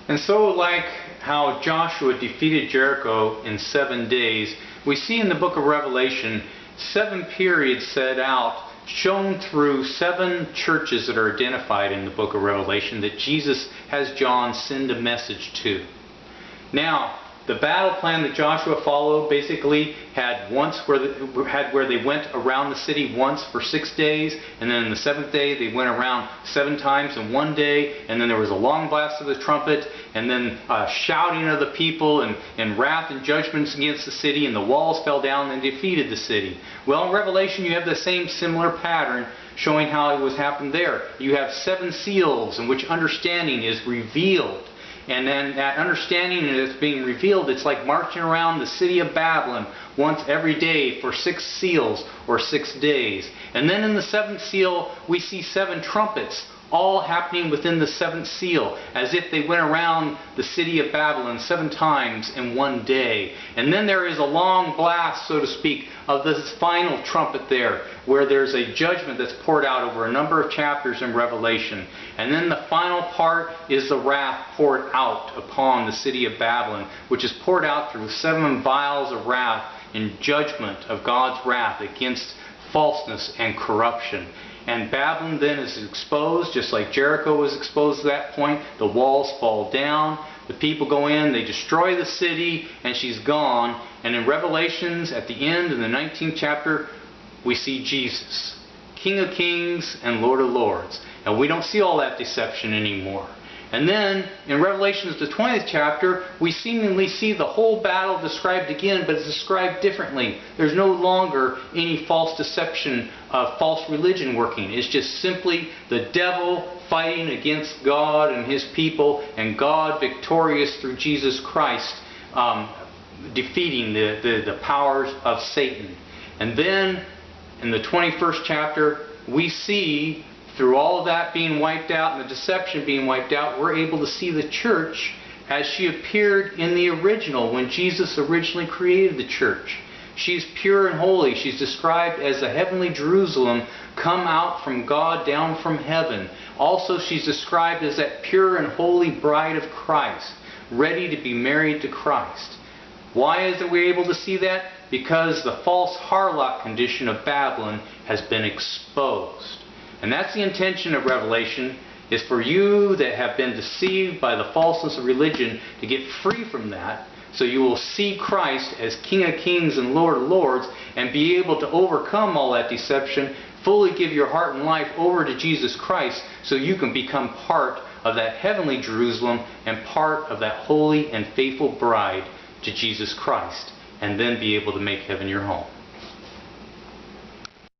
And so, like how Joshua defeated Jericho in 7 days, we see in the book of Revelation 7 periods set out, shown through 7 churches that are identified in the book of Revelation that Jesus has John send a message to. Now, the battle plan that Joshua followed basically had where they went around the city once for 6 days, and then on the 7th day they went around 7 times in 1 day, and then there was a long blast of the trumpet, and then shouting of the people, and wrath and judgments against the city, and the walls fell down and defeated the city. Well, in Revelation you have the same similar pattern showing how it was happened there. You have 7 seals in which understanding is revealed. And then that understanding that's being revealed, it's like marching around the city of Babylon once every day for 6 seals or 6 days. And then in the 7th seal, we see 7 trumpets, all happening within the 7th seal, as if they went around the city of Babylon 7 times in 1 day. And then there is a long blast, so to speak, of this final trumpet there, where there's a judgment that's poured out over a number of chapters in Revelation. And then the final part is the wrath poured out upon the city of Babylon, which is poured out through 7 vials of wrath in judgment of God's wrath against falseness and corruption. And Babylon then is exposed, just like Jericho was exposed at that point. The walls fall down, the people go in, they destroy the city, and she's gone. And in Revelations, at the end, in the 19th chapter, we see Jesus, King of Kings and Lord of Lords. And we don't see all that deception anymore. And then, in Revelations, the 20th chapter, we seemingly see the whole battle described again, but it's described differently. There's no longer any false deception of false religion working. It's just simply the devil fighting against God and His people, and God victorious through Jesus Christ, defeating the powers of Satan. And then, in the 21st chapter, we see, through all of that being wiped out and the deception being wiped out, we're able to see the church as she appeared in the original, when Jesus originally created the church. She's pure and holy. She's described as the heavenly Jerusalem come out from God down from heaven. Also, she's described as that pure and holy bride of Christ, ready to be married to Christ. Why is it we're able to see that? Because the false harlot condition of Babylon has been exposed. And that's the intention of Revelation, is for you that have been deceived by the falseness of religion to get free from that, so you will see Christ as King of Kings and Lord of Lords, and be able to overcome all that deception, fully give your heart and life over to Jesus Christ, so you can become part of that heavenly Jerusalem and part of that holy and faithful bride to Jesus Christ, and then be able to make heaven your home.